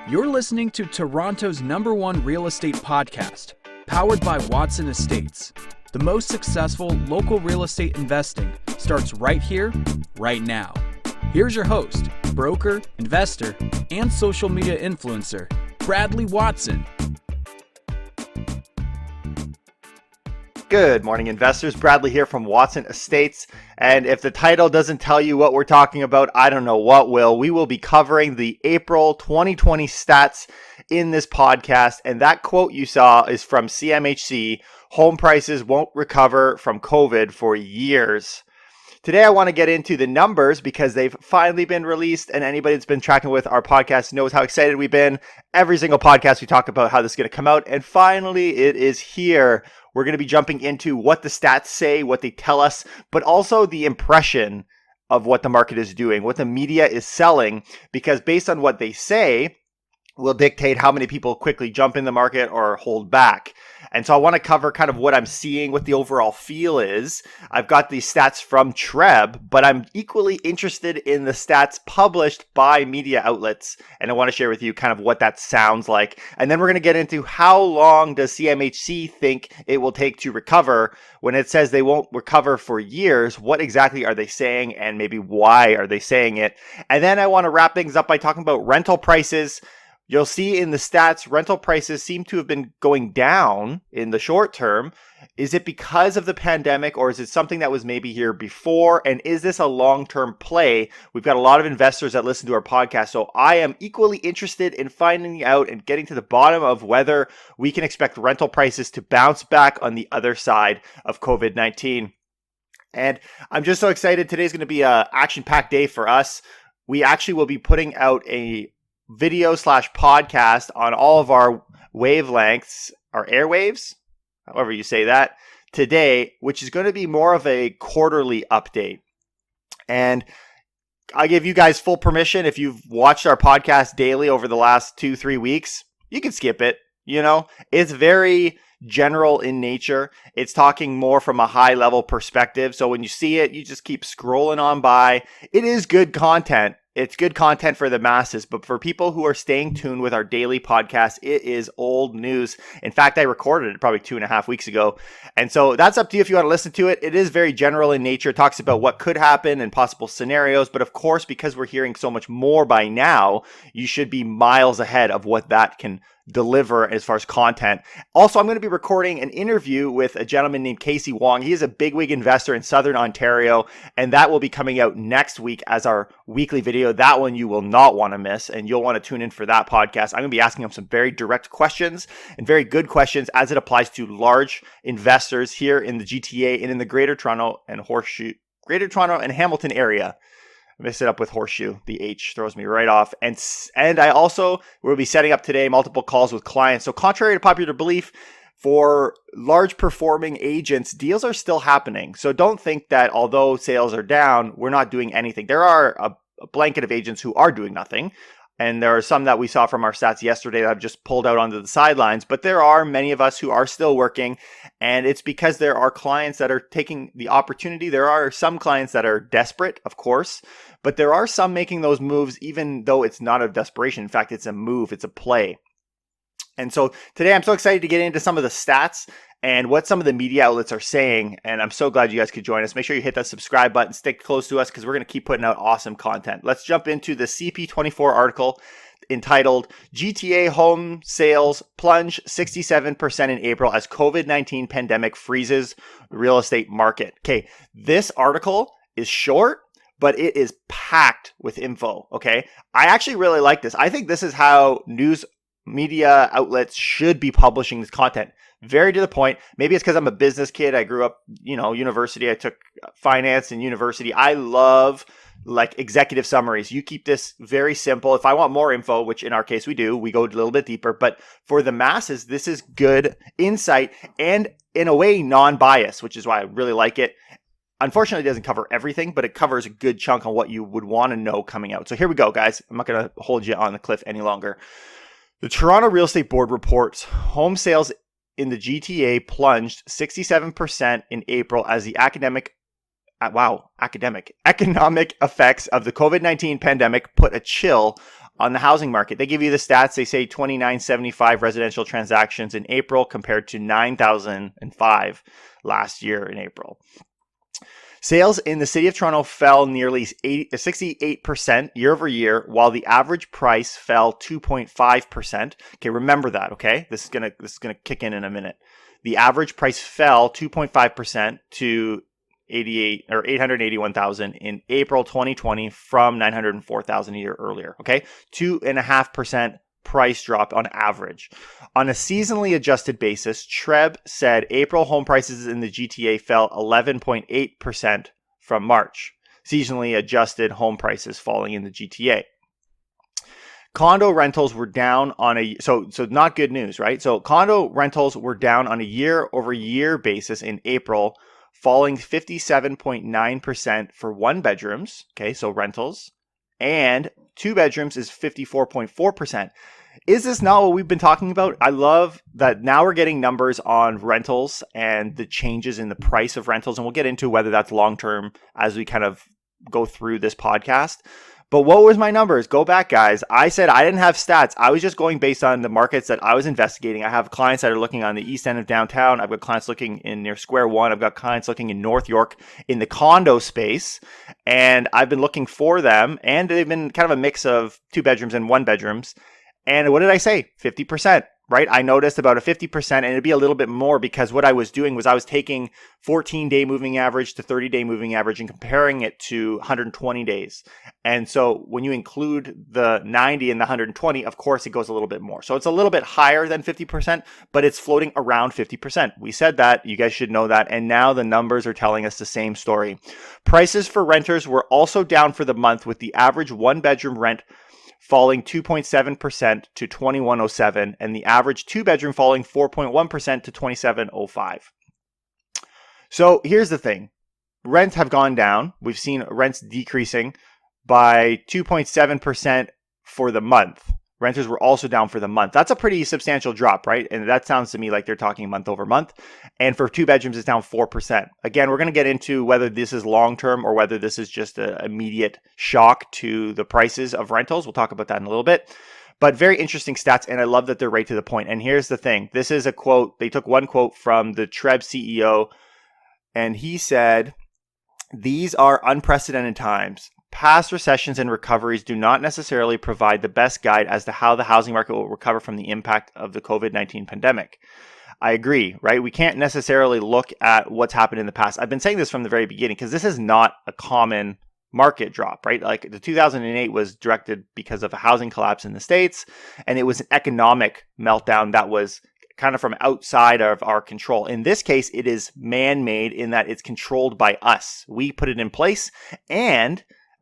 You're listening to Toronto's #1 real estate podcast, powered by Watson Estates. The most successful local real estate investing starts right here, right now. Here's your host, broker, investor, and social media influencer, Bradley Watson. Good morning, investors. Bradley here from Watson Estates. And if the title doesn't tell you what we're talking about, I don't know what will. We will be covering the April 2020 stats in this podcast. And that quote you saw is from CMHC. Home prices won't recover from COVID for years. Today, I want to get into the numbers because they've finally been released, and anybody that's been tracking with our podcast knows how excited we've been. Every single podcast, we talk about how this is going to come out, and finally, it is here. We're going to be jumping into what the stats say, what they tell us, but also the impression of what the market is doing, what the media is selling, because based on what they say, will dictate how many people quickly jump in the market or hold back. And so I want to cover kind of what I'm seeing, what the overall feel is. I've got these stats from Treb, but I'm equally interested in the stats published by media outlets. And I want to share with you kind of what that sounds like. And then we're going to get into how long does CMHC think it will take to recover. When it says they won't recover for years, what exactly are they saying and maybe why are they saying it? And then I want to wrap things up by talking about rental prices. You'll see in the stats, rental prices seem to have been going down in the short term. Is it because of the pandemic, or is it something that was maybe here before? And is this a long-term play? We've got a lot of investors that listen to our podcast, so I am equally interested in finding out and getting to the bottom of whether we can expect rental prices to bounce back on the other side of COVID-19. And I'm just so excited. Today's going to be an action-packed day for us. We actually will be putting out a video/podcast on all of our wavelengths, our airwaves, however you say that, today, which is going to be more of a quarterly update. And I give you guys full permission. If you've watched our podcast daily over the last 2-3 weeks, you can skip it. You know, it's very general in nature. It's talking more from a high level perspective. So when you see it, you just keep scrolling on by. It is good content. It's good content for the masses, but for people who are staying tuned with our daily podcast, it is old news. In fact, I recorded it probably 2.5 weeks ago. And so that's up to you if you want to listen to it. It is very general in nature. It talks about what could happen and possible scenarios. But of course, because we're hearing so much more by now, you should be miles ahead of what that can deliver as far as content. Also, I'm going to be recording an interview with a gentleman named Casey Wong. He is a bigwig investor in Southern Ontario, and that will be coming out next week as our weekly video. That one you will not want to miss, and you'll want to tune in for that podcast. I'm going to be asking him some very direct questions and very good questions as it applies to large investors here in the GTA and in the Greater Toronto and Hamilton area. I mix it up with horseshoe. The H throws me right off. And I also will be setting up today multiple calls with clients. So contrary to popular belief, for large performing agents, deals are still happening. So don't think that although sales are down, we're not doing anything. There are a blanket of agents who are doing nothing. And there are some that we saw from our stats yesterday that I've just pulled out onto the sidelines. But there are many of us who are still working. And it's because there are clients that are taking the opportunity. There are some clients that are desperate, of course. But there are some making those moves even though it's not a desperation. In fact, it's a move. It's a play. And so today I'm so excited to get into some of the stats and what some of the media outlets are saying. And I'm so glad you guys could join us. Make sure you hit that subscribe button, stick close to us because we're going to keep putting out awesome content. Let's jump into the CP24 article entitled GTA Home Sales Plunge 67% in April as COVID-19 Pandemic Freezes Real Estate Market. Okay, this article is short, but it is packed with info, okay? I actually really like this. I think this is how news media outlets should be publishing this content. Very to the point. Maybe it's because I'm a business kid. I grew up, university. I took finance in university. I love like executive summaries. You keep this very simple. If I want more info, which in our case we do, we go a little bit deeper. But for the masses, this is good insight and in a way non-biased, which is why I really like it. Unfortunately, it doesn't cover everything, but it covers a good chunk on what you would want to know coming out. So here we go, guys. I'm not going to hold you on the cliff any longer. The Toronto Real Estate Board reports home sales in the GTA plunged 67% in April as the economic effects of the COVID-19 pandemic put a chill On the housing market, they give you the stats. They say 2,975 residential transactions in April compared to 9,005 last year in April. Sales in the city of Toronto fell nearly 68% year over year, while the average price fell 2.5%. Okay, remember that, okay? This is gonna kick in a minute. The average price fell 2.5% to 881,000 in April 2020 from 904,000 a year earlier, okay? 2.5% price drop on average. On a seasonally adjusted basis, Treb said April home prices in the GTA fell 11.8% from March. Seasonally adjusted home prices falling in the GTA. Condo rentals were down on so not good news, right? So condo rentals were down on a year over year basis in April, falling 57.9% for 1 bedrooms, okay, so rentals, and 2 bedrooms is 54.4%. Is this not what we've been talking about? I love that now we're getting numbers on rentals and the changes in the price of rentals, and we'll get into whether that's long-term as we kind of go through this podcast. But what was my numbers? Go back, guys. I said I didn't have stats. I was just going based on the markets that I was investigating. I have clients that are looking on the east end of downtown. I've got clients looking in near Square One. I've got clients looking in North York in the condo space. And I've been looking for them. And they've been kind of a mix of 2 bedrooms and 1 bedrooms. And what did I say? 50%. Right? I noticed about a 50%, and it'd be a little bit more because what I was doing was I was taking 14-day moving average to 30-day moving average and comparing it to 120 days. And so when you include the 90 and the 120, of course, it goes a little bit more. So it's a little bit higher than 50%, but it's floating around 50%. We said that. You guys should know that. And now the numbers are telling us the same story. Prices for renters were also down for the month, with the average 1-bedroom rent falling 2.7% to $2,107, and the average 2-bedroom falling 4.1% to $2,705. So here's the thing. Rents have gone down. We've seen rents decreasing by 2.7% for the month. Renters were also down for the month. That's a pretty substantial drop, right? And that sounds to me like they're talking month over month. And for 2 bedrooms, it's down 4%. Again, we're going to get into whether this is long-term or whether this is just an immediate shock to the prices of rentals. We'll talk about that in a little bit. But very interesting stats, and I love that they're right to the point. And here's the thing. This is a quote. They took one quote from the Treb CEO, and he said, "These are unprecedented times. Past recessions and recoveries do not necessarily provide the best guide as to how the housing market will recover from the impact of the COVID-19 pandemic." I agree, right? We can't necessarily look at what's happened in the past. I've been saying this from the very beginning because this is not a common market drop, right? Like the 2008 was directed because of a housing collapse in the States, and it was an economic meltdown that was kind of from outside of our control. In this case, it is man-made in that it's controlled by us. We put it in place, and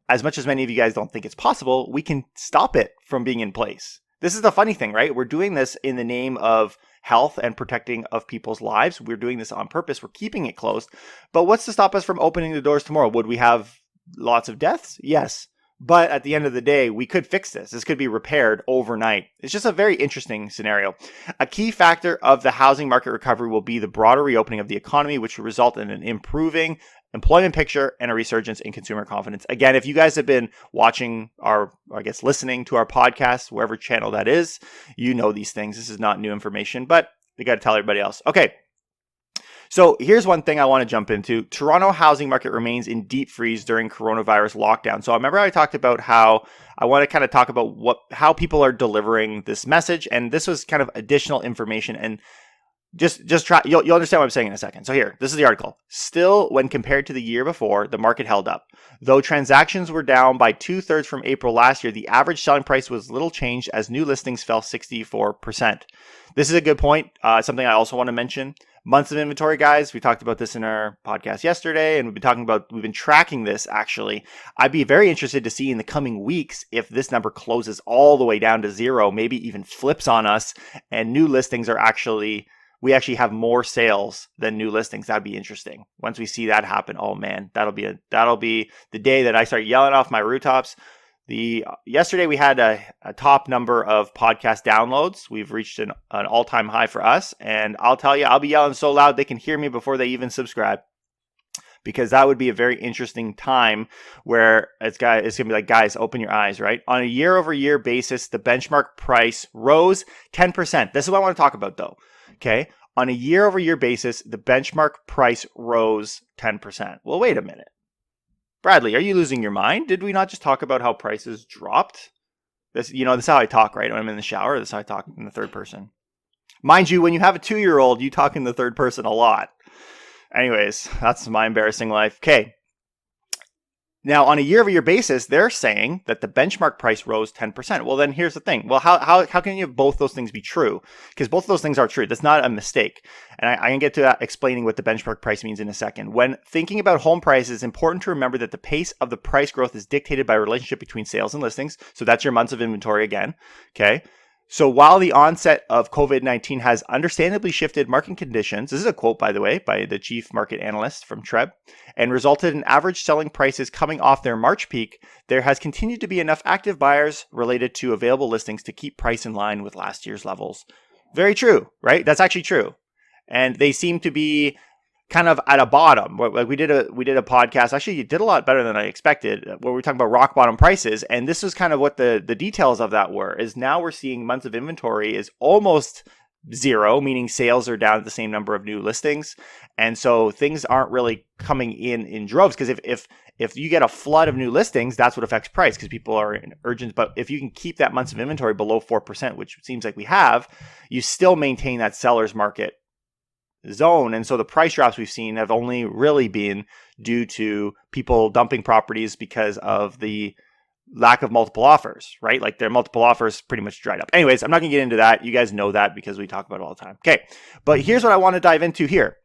as much as many of you guys don't think it's possible, we can stop it from being in place. This is the funny thing, right? We're doing this in the name of health and protecting of people's lives. We're doing this on purpose. We're keeping it closed. But what's to stop us from opening the doors tomorrow? Would we have lots of deaths? Yes. But at the end of the day, we could fix this. This could be repaired overnight. It's just a very interesting scenario. A key factor of the housing market recovery will be the broader reopening of the economy, which will result in an improving employment picture and a resurgence in consumer confidence. Again, if you guys have been watching listening to our podcast, wherever channel that is, you know these things. This is not new information, but you got to tell everybody else. Okay. So here's one thing I want to jump into. Toronto housing market remains in deep freeze during coronavirus lockdown. So I remember I talked about how I want to kind of talk about how people are delivering this message. And this was kind of additional information. And just try, you'll understand what I'm saying in a second. So here, this is the article. Still, when compared to the year before, the market held up. Though transactions were down by 2/3 from April last year, the average selling price was little changed as new listings fell 64%. This is a good point. Something I also want to mention. Months of inventory, guys. We talked about this in our podcast yesterday, and we've been tracking this actually. I'd be very interested to see in the coming weeks if this number closes all the way down to 0, maybe even flips on us, and new listings we actually have more sales than new listings. That'd be interesting. Once we see that happen, oh man, that'll be the day that I start yelling off my rooftops. Yesterday we had a top number of podcast downloads. We've reached an all-time high for us, and I'll tell you, I'll be yelling so loud they can hear me before they even subscribe. because that would be a very interesting time where it's going to be like, guys, open your eyes, right? On a year-over-year basis, the benchmark price rose 10%. This is what I want to talk about, though, okay? On a year-over-year basis, the benchmark price rose 10%. Well, wait a minute. Bradley, are you losing your mind? Did we not just talk about how prices dropped? This is how I talk, right? When I'm in the shower, this is how I talk in the third person. Mind you, when you have a 2-year-old, you talk in the third person a lot. Anyways, that's my embarrassing life. Okay. Now, on a year-over-year basis, they're saying that the benchmark price rose 10%. Well, then here's the thing. Well, how can you have both those things be true? Because both of those things are true. That's not a mistake. And I can get to explaining what the benchmark price means in a second. When thinking about home prices, it's important to remember that the pace of the price growth is dictated by a relationship between sales and listings. So that's your months of inventory again. Okay. So while the onset of COVID-19 has understandably shifted market conditions, this is a quote, by the way, by the chief market analyst from Treb, and resulted in average selling prices coming off their March peak, there has continued to be enough active buyers related to available listings to keep price in line with last year's levels. Very true, right? That's actually true. And they seem to be kind of at a bottom. Like we did a podcast. Actually, you did a lot better than I expected, where we were talking about rock bottom prices. And this is kind of what the details of that were. Is now we're seeing months of inventory is almost zero, meaning sales are down at the same number of new listings. And so things aren't really coming in droves, because if you get a flood of new listings, that's what affects price, because people are in urgent. But if you can keep that months of inventory below 4%, which seems like we have, you still maintain that seller's market zone. And so the price drops we've seen have only really been due to people dumping properties because of the lack of multiple offers, right? Like their multiple offers pretty much dried up. Anyways, I'm not going to get into that. You guys know that because we talk about it all the time. Okay. But here's what I want to dive into here.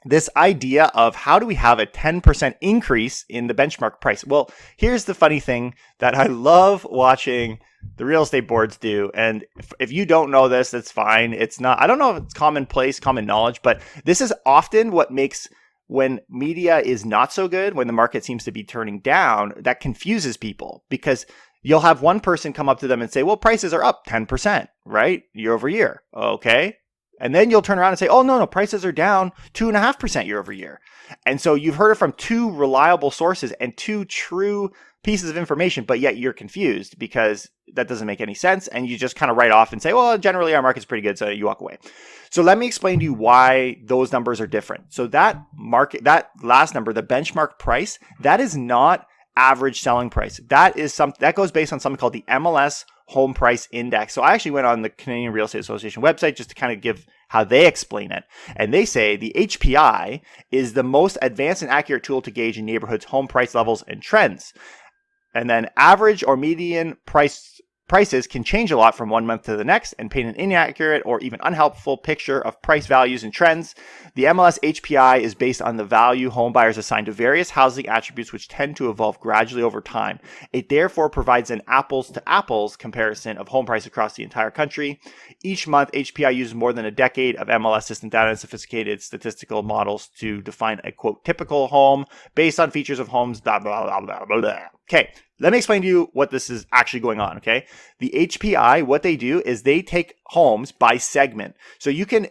This idea of how do we have a 10% increase in the benchmark price? Well, here's the funny thing that I love watching the real estate boards do. And if you don't know this, that's fine. It's not, I don't know if it's commonplace, common knowledge, but this is often what makes, when media is not so good, when the market seems to be turning down, that confuses people, because you'll have one person come up to them and say, well, prices are up 10%, right? Year over year. Okay. And then you'll turn around and say, oh, no, prices are down 2.5% year over year. And so you've heard it from two reliable sources and two true pieces of information, but yet you're confused because that doesn't make any sense. And you just kind of write off and say, well, generally our market's pretty good. So you walk away. So let me explain to you why those numbers are different. So that last number, the benchmark price, that is not average selling price. That goes based on something called the MLS Home Price Index. So I actually went on the Canadian Real Estate Association website just to kind of give how they explain it. And they say the HPI is the most advanced and accurate tool to gauge a neighborhood's home price levels and trends. And then average or median prices can change a lot from one month to the next and paint an inaccurate or even unhelpful picture of price values and trends. The MLS HPI is based on the value home buyers assign to various housing attributes, which tend to evolve gradually over time. It therefore provides an apples to apples comparison of home price across the entire country. Each month, HPI uses more than a decade of MLS system data and sophisticated statistical models to define a, quote, typical home based on features of homes, blah, blah, blah, blah, blah, blah. Okay, let me explain to you what this is actually going on, okay? The HPI, what they do is they take homes by segment. So you can,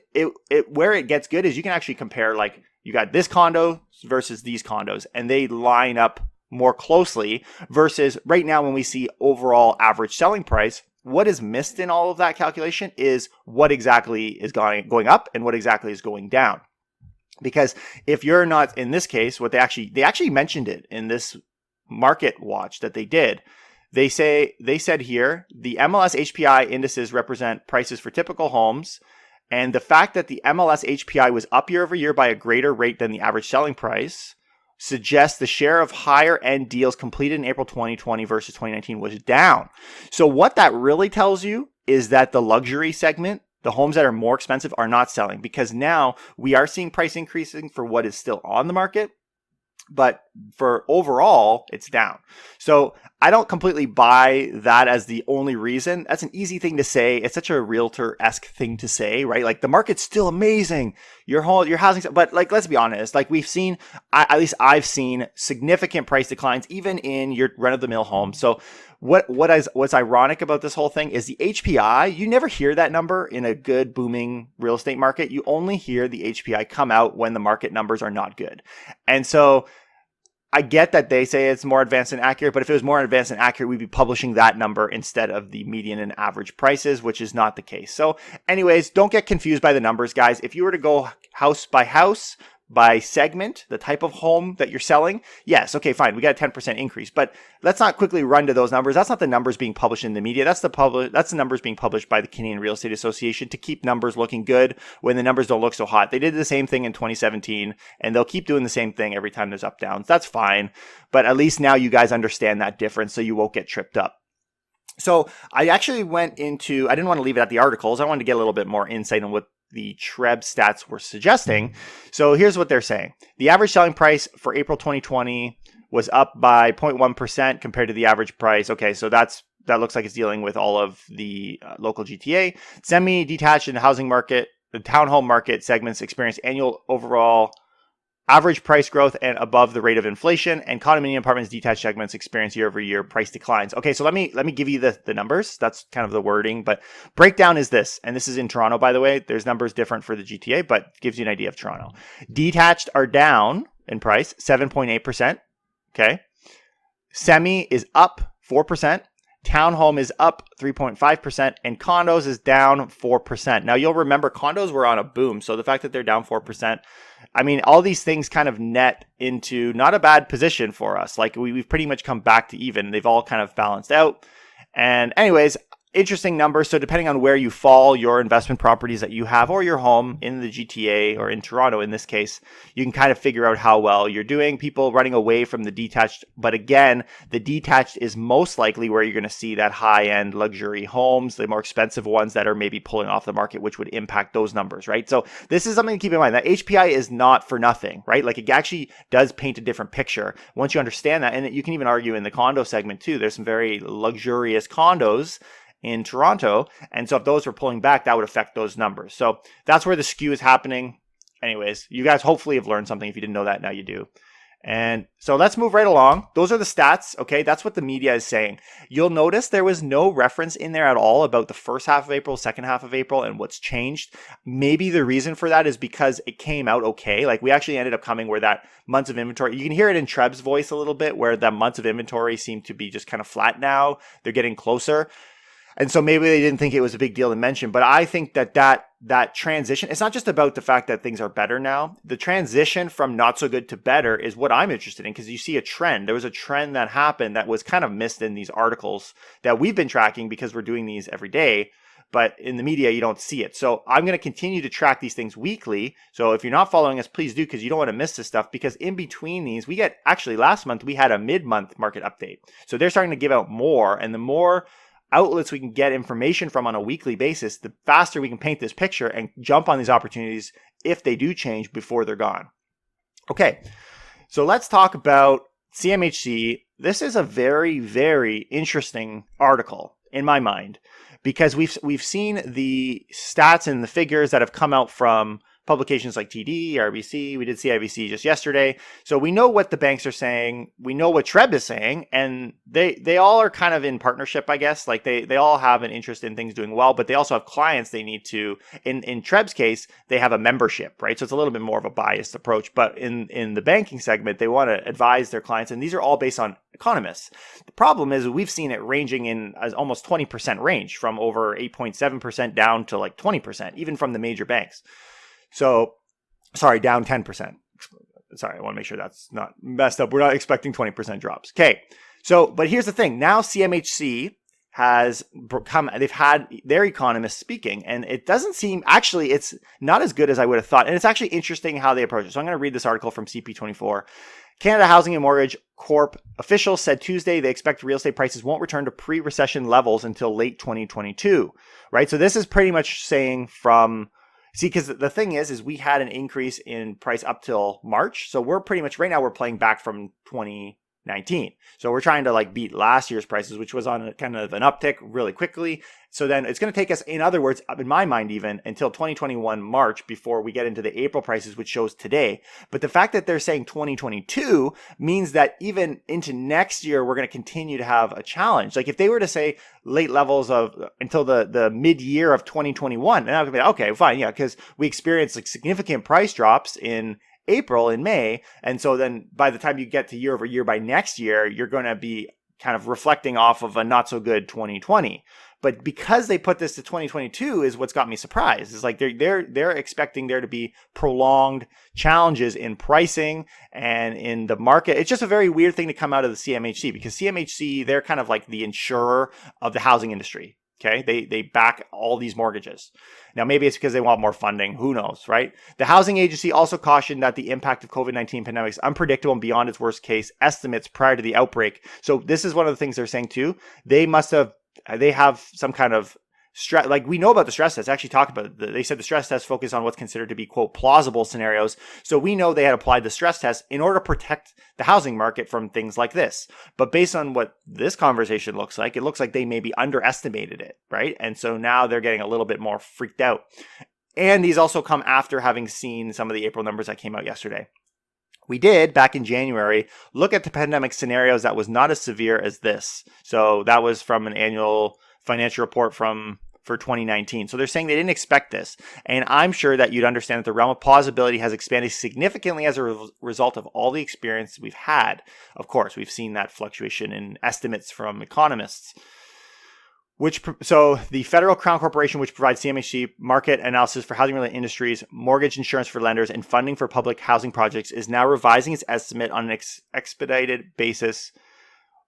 where it gets good is you can actually compare, like, you got this condo versus these condos, and they line up more closely versus right now when we see overall average selling price, what is missed in all of that calculation is what exactly is going up and what exactly is going down. Because if you're not, in this case, what they actually mentioned it in this market watch that they did. They said here, the MLS HPI indices represent prices for typical homes. And the fact that the MLS HPI was up year over year by a greater rate than the average selling price suggests the share of higher end deals completed in April 2020 versus 2019 was down. So what that really tells you is that the luxury segment, the homes that are more expensive, are not selling, because now we are seeing price increasing for what is still on the market. But for overall, it's down. So I don't completely buy that as the only reason. That's an easy thing to say. It's such a realtor-esque thing to say, right? Like the market's still amazing. Your housing, but like, let's be honest. Like we've seen, at least I've seen significant price declines even in your run-of-the-mill home. So what's ironic about this whole thing is the HPI. You never hear that number in a good booming real estate market. You only hear the HPI come out when the market numbers are not good. And so I get that they say it's more advanced and accurate, but if it was more advanced and accurate, we'd be publishing that number instead of the median and average prices, which is not the case. So anyways, don't get confused by the numbers, guys. If you were to go house by segment, the type of home that you're selling, yes, okay, fine, we got a 10% increase, but let's not quickly run to those numbers. That's not the numbers being published in the media. That's the numbers being published by the Canadian Real Estate Association to keep numbers looking good when the numbers don't look so hot. They did the same thing in 2017, and they'll keep doing the same thing every time there's up downs. That's fine, but at least now you guys understand that difference, so you won't get tripped up. So I actually I didn't want to leave it at the articles. I wanted to get a little bit more insight on what the TREB stats were suggesting. So here's what they're saying. The average selling price for April 2020 was up by 0.1% compared to the average price. Okay, so that looks like it's dealing with all of the local GTA. Semi-detached and housing market, the townhome market segments experienced annual overall average price growth and above the rate of inflation, and condominium apartments detached segments experience year-over-year price declines. Okay, so let me give you the numbers. That's kind of the wording, but breakdown is this, and this is in Toronto, by the way. There's numbers different for the GTA, but gives you an idea of Toronto. Detached are down in price 7.8%. Okay, semi is up 4%. Townhome is up 3.5%, and condos is down 4%. Now, you'll remember condos were on a boom, so the fact that they're down 4%, I mean, all these things kind of net into not a bad position for us. Like, we've pretty much come back to even. They've all kind of balanced out. And anyways, interesting numbers. So depending on where you fall, your investment properties that you have or your home in the GTA or in Toronto, in this case, you can kind of figure out how well you're doing. People running away from the detached. But again, the detached is most likely where you're going to see that high-end luxury homes, the more expensive ones that are maybe pulling off the market, which would impact those numbers, right? So this is something to keep in mind. That HPI is not for nothing, right? Like it actually does paint a different picture once you understand that. And you can even argue in the condo segment too. There's some very luxurious condos in Toronto. And so if those were pulling back, that would affect those numbers. So that's where the skew is happening. Anyways, you guys hopefully have learned something. If you didn't know that, now you do. And so let's move right along. Those are the stats. Okay. That's what the media is saying. You'll notice there was no reference in there at all about the first half of April, second half of April, and what's changed. Maybe the reason for that is because it came out okay. Like we actually ended up coming where that months of inventory, you can hear it in Treb's voice a little bit, where the months of inventory seem to be just kind of flat now. They're getting closer. And so maybe they didn't think it was a big deal to mention, but I think that transition, it's not just about the fact that things are better now. The transition from not so good to better is what I'm interested in, because you see a trend. There was a trend that happened that was kind of missed in these articles that we've been tracking because we're doing these every day, but in the media, you don't see it. So I'm going to continue to track these things weekly. So if you're not following us, please do, because you don't want to miss this stuff, because in between these, last month, we had a mid-month market update. So they're starting to give out more, and the more outlets we can get information from on a weekly basis, the faster we can paint this picture and jump on these opportunities if they do change before they're gone. Okay, so let's talk about CMHC. This is a very, very interesting article in my mind, because we've seen the stats and the figures that have come out from publications like TD, RBC, we did CIBC just yesterday. So we know what the banks are saying. We know what TREB is saying, and they all are kind of in partnership, I guess. Like they all have an interest in things doing well, but they also have clients they need to, in TREB's case, they have a membership, right? So it's a little bit more of a biased approach, but in the banking segment, they want to advise their clients, and these are all based on economists. The problem is we've seen it ranging in as almost 20% range, from over 8.7% down to like 20%, even from the major banks. So, sorry, down 10%. Sorry, I want to make sure that's not messed up. We're not expecting 20% drops. Okay. So, but here's the thing. Now CMHC they've had their economists speaking, and it doesn't seem, actually, it's not as good as I would have thought. And it's actually interesting how they approach it. So I'm going to read this article from CP24. Canada Housing and Mortgage Corp officials said Tuesday they expect real estate prices won't return to pre-recession levels until late 2022, right? So this is pretty much saying because the thing is we had an increase in price up till March. So we're pretty much, right now we're playing back from 2019. So we're trying to like beat last year's prices, which was on a kind of an uptick really quickly. So then it's going to take us, in other words, in my mind, even until 2021 March before we get into the April prices, which shows today. But the fact that they're saying 2022 means that even into next year, we're going to continue to have a challenge. Like if they were to say late levels of until the mid-year of 2021, and I would be like, okay, fine, yeah, because we experienced like significant price drops in April and May. And so then by the time you get to year over year by next year, you're going to be kind of reflecting off of a not so good 2020. But because they put this to 2022 is what's got me surprised. It's like they're expecting there to be prolonged challenges in pricing and in the market. It's just a very weird thing to come out of the CMHC, because CMHC, they're kind of like the insurer of the housing industry. Okay, they back all these mortgages. Now, maybe it's because they want more funding. Who knows, right? The housing agency also cautioned that the impact of COVID-19 pandemic is unpredictable and beyond its worst case estimates prior to the outbreak. So this is one of the things they're saying too. They have some kind of stress, like we know about the stress test. Actually talk about it. They said the stress test focused on what's considered to be, quote, plausible scenarios. So we know they had applied the stress test in order to protect the housing market from things like this. But based on what this conversation looks like, it looks like they maybe underestimated it, right? And so now they're getting a little bit more freaked out. And these also come after having seen some of the April numbers that came out yesterday. We did, back in January, look at the pandemic scenarios that was not as severe as this. So that was from an annual financial report for 2019. So they're saying they didn't expect this. And I'm sure that you'd understand that the realm of plausibility has expanded significantly as a result of all the experience we've had. Of course, we've seen that fluctuation in estimates from economists. So the Federal Crown Corporation, which provides CMHC market analysis for housing-related industries, mortgage insurance for lenders, and funding for public housing projects, is now revising its estimate on an expedited basis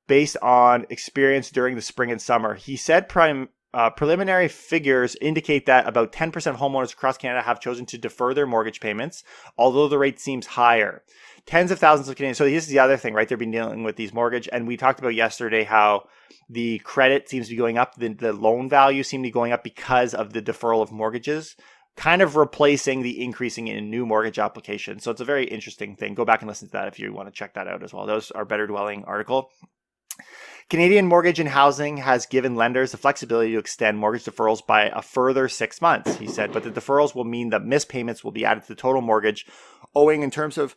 based on experience during the spring and summer. He said preliminary figures indicate that about 10% of homeowners across Canada have chosen to defer their mortgage payments, although the rate seems higher. Tens of thousands of Canadians. So this is the other thing, right? They've been dealing with these mortgage. And we talked about yesterday how the credit seems to be going up. The loan value seems to be going up because of the deferral of mortgages, kind of replacing the increasing in new mortgage applications. So it's a very interesting thing. Go back and listen to that if you want to check that out as well. Those are Better Dwelling article. Canadian Mortgage and Housing has given lenders the flexibility to extend mortgage deferrals by a further 6 months, he said, but the deferrals will mean that missed payments will be added to the total mortgage owing in terms of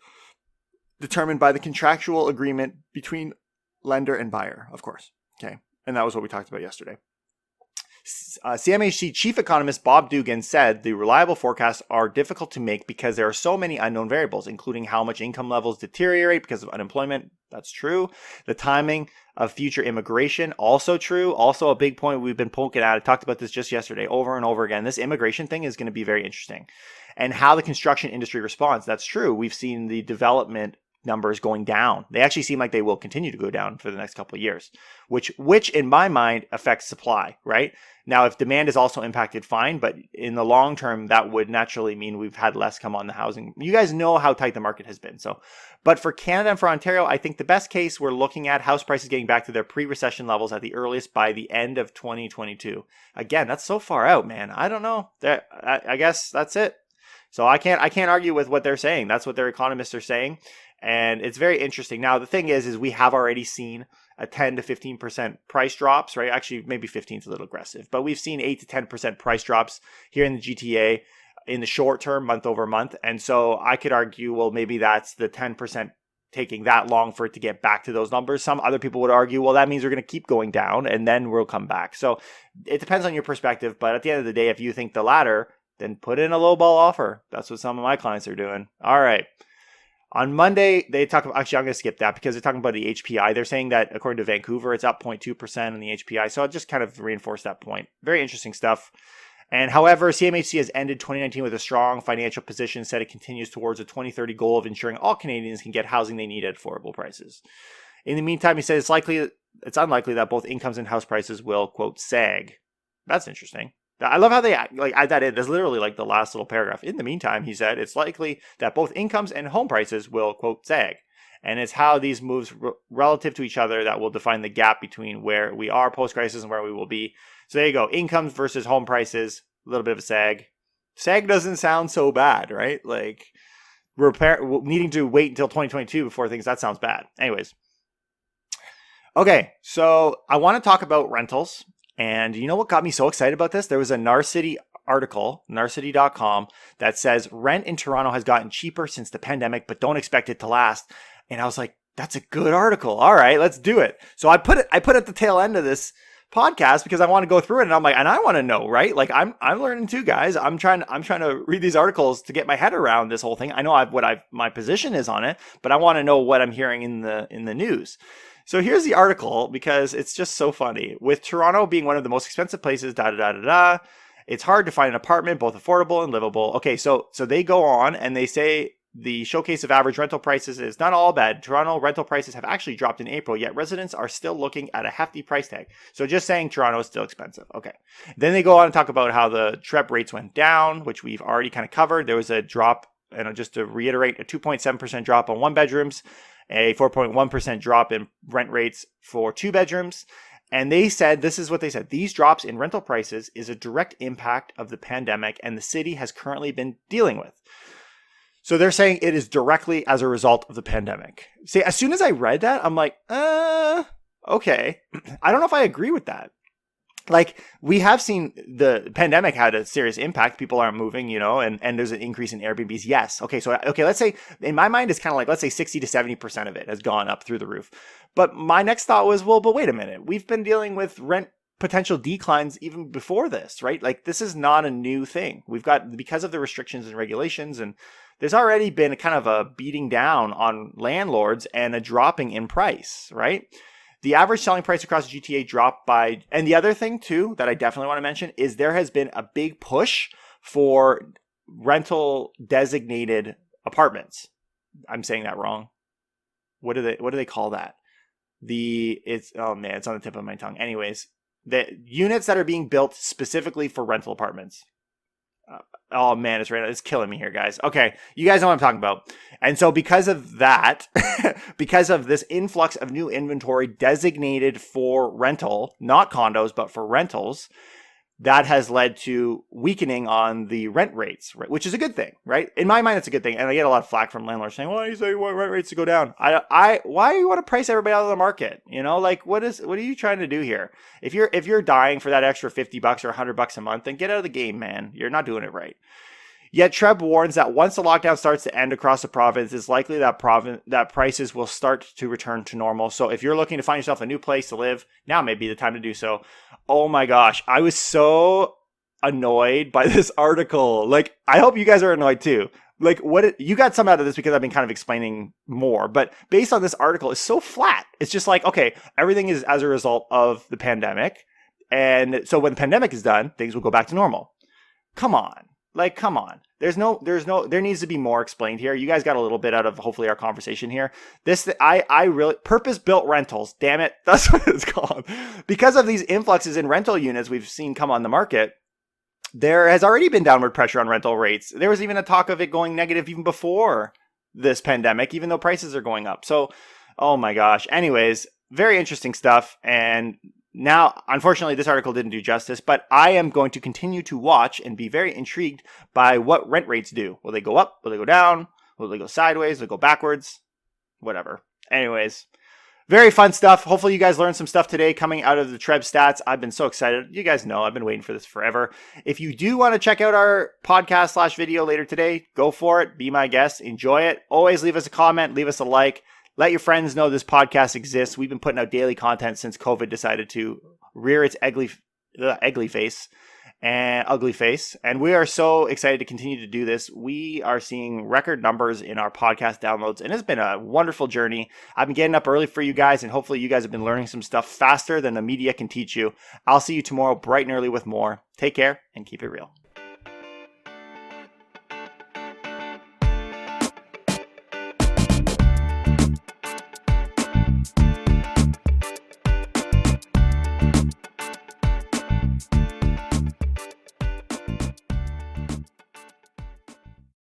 determined by the contractual agreement between lender and buyer, of course. Okay. And that was what we talked about yesterday. CMHC chief economist Bob Dugan said the reliable forecasts are difficult to make because there are so many unknown variables, including how much income levels deteriorate because of unemployment. That's true. The timing of future immigration, also true. Also a big point we've been poking at. I talked about this just yesterday over and over again. This immigration thing is going to be very interesting. And how the construction industry responds. That's true. We've seen the development numbers going down. They actually seem like they will continue to go down for the next couple of years, which in my mind affects supply, right? Now, if demand is also impacted, fine, but in the long term, that would naturally mean we've had less come on the housing. You guys know how tight the market has been. So, but for Canada and for Ontario, I think the best case, we're looking at house prices getting back to their pre-recession levels at the earliest by the end of 2022. Again, that's so far out, man. I don't know. I guess that's it. So I can't argue with what they're saying. That's what their economists are saying. And it's very interesting. Now, the thing is we have already seen a 10 to 15% price drops, right? Actually, maybe 15 is a little aggressive, but we've seen 8 to 10% price drops here in the GTA in the short term, month over month. And so I could argue, well, maybe that's the 10% taking that long for it to get back to those numbers. Some other people would argue, well, that means we're going to keep going down and then we'll come back. So it depends on your perspective. But at the end of the day, if you think the latter, then put in a low ball offer. That's what some of my clients are doing. All right. On Monday, they talk about, actually, I'm going to skip that because they're talking about the HPI. They're saying that according to Vancouver, it's up 0.2% in the HPI. So I'll just kind of reinforce that point. Very interesting stuff. And however, CMHC has ended 2019 with a strong financial position, said it continues towards a 2030 goal of ensuring all Canadians can get housing they need at affordable prices. In the meantime, he said it's unlikely that both incomes and house prices will, quote, sag. That's interesting. I love how they add that in. There's literally like the last little paragraph. In the meantime, he said, it's likely that both incomes and home prices will, quote, sag. And it's how these moves relative to each other that will define the gap between where we are post-crisis and where we will be. So there you go. Incomes versus home prices, a little bit of a sag. Sag doesn't sound so bad, right? Like needing to wait until 2022 before things, that sounds bad. Anyways. Okay, so I want to talk about rentals. And you know what got me so excited about this? There was a Narcity article, narcity.com, that says rent in Toronto has gotten cheaper since the pandemic, but don't expect it to last. And I was like, that's a good article. All right, let's do it. So I put it at the tail end of this podcast because I want to go through it, and I'm like, and I want to know, right? Like I'm learning too, guys. I'm trying to read these articles to get my head around this whole thing. I know my position is on it, but I want to know what I'm hearing in the news. So here's the article because it's just so funny. With Toronto being one of the most expensive places, it's hard to find an apartment both affordable and livable. Okay, so they go on and they say the showcase of average rental prices is not all bad. Toronto rental prices have actually dropped in April, yet residents are still looking at a hefty price tag. So just saying Toronto is still expensive. Okay. Then they go on and talk about how the TREP rates went down, which we've already kind of covered. There was a drop, and just to reiterate, a 2.7% drop on 1 bedrooms, a 4.1% drop in rent rates for 2 bedrooms. And they said, this is what they said, these drops in rental prices is a direct impact of the pandemic and the city has currently been dealing with. So they're saying it is directly as a result of the pandemic. See, as soon as I read that, I'm like, okay. I don't know if I agree with that. Like, we have seen the pandemic had a serious impact. People aren't moving, and there's an increase in Airbnbs. Yes. Okay. So, let's say in my mind, it's kind of like, let's say 60 to 70% of it has gone up through the roof. But my next thought was, well, but wait a minute. We've been dealing with rent potential declines even before this, right? Like, this is not a new thing. We've got, because of the restrictions and regulations, and there's already been a kind of a beating down on landlords and a dropping in price, right? The average selling price across the GTA dropped by, and the other thing too that I definitely want to mention is there has been a big push for rental designated apartments. I'm saying that wrong. What do they call that? It's on the tip of my tongue. Anyways, the units that are being built specifically for rental apartments. Oh man, it's killing me here, guys. Okay, you guys know what I'm talking about. And so because of that, because of this influx of new inventory designated for rental, not condos, but for rentals, that has led to weakening on the rent rates, right? Which is a good thing, right? In my mind, it's a good thing. And I get a lot of flack from landlords saying, well, you say you want rent rates to go down. Why do you want to price everybody out of the market? Like what are you trying to do here? If you're dying for that extra $50 or $100 a month, then get out of the game, man. You're not doing it right. Yet Treb warns that once the lockdown starts to end across the province, it's likely that prices will start to return to normal. So if you're looking to find yourself a new place to live, now may be the time to do so. Oh my gosh, I was so annoyed by this article. Like, I hope you guys are annoyed too. Like, you got some out of this because I've been kind of explaining more, but based on this article, it's so flat. It's just like, okay, everything is as a result of the pandemic. And so when the pandemic is done, things will go back to normal. Come on. There needs to be more explained here. You guys got a little bit out of hopefully our conversation here. I really purpose-built rentals. Damn it. That's what it's called. Because of these influxes in rental units we've seen come on the market, there has already been downward pressure on rental rates. There was even a talk of it going negative even before this pandemic, even though prices are going up. So, oh my gosh. Anyways, very interesting stuff. And now, unfortunately, this article didn't do justice, but I am going to continue to watch and be very intrigued by what rent rates do. Will they go up? Will they go down? Will they go sideways? Will they go backwards? Whatever. Anyways, very fun stuff. Hopefully you guys learned some stuff today coming out of the Treb stats. I've been so excited. You guys know I've been waiting for this forever. If you do want to check out our podcast / video later today, go for it. Be my guest. Enjoy it. Always leave us a comment. Leave us a like. Let your friends know this podcast exists. We've been putting out daily content since COVID decided to rear its ugly face. And we are so excited to continue to do this. We are seeing record numbers in our podcast downloads, and it's been a wonderful journey. I've been getting up early for you guys, and hopefully you guys have been learning some stuff faster than the media can teach you. I'll see you tomorrow bright and early with more. Take care and keep it real.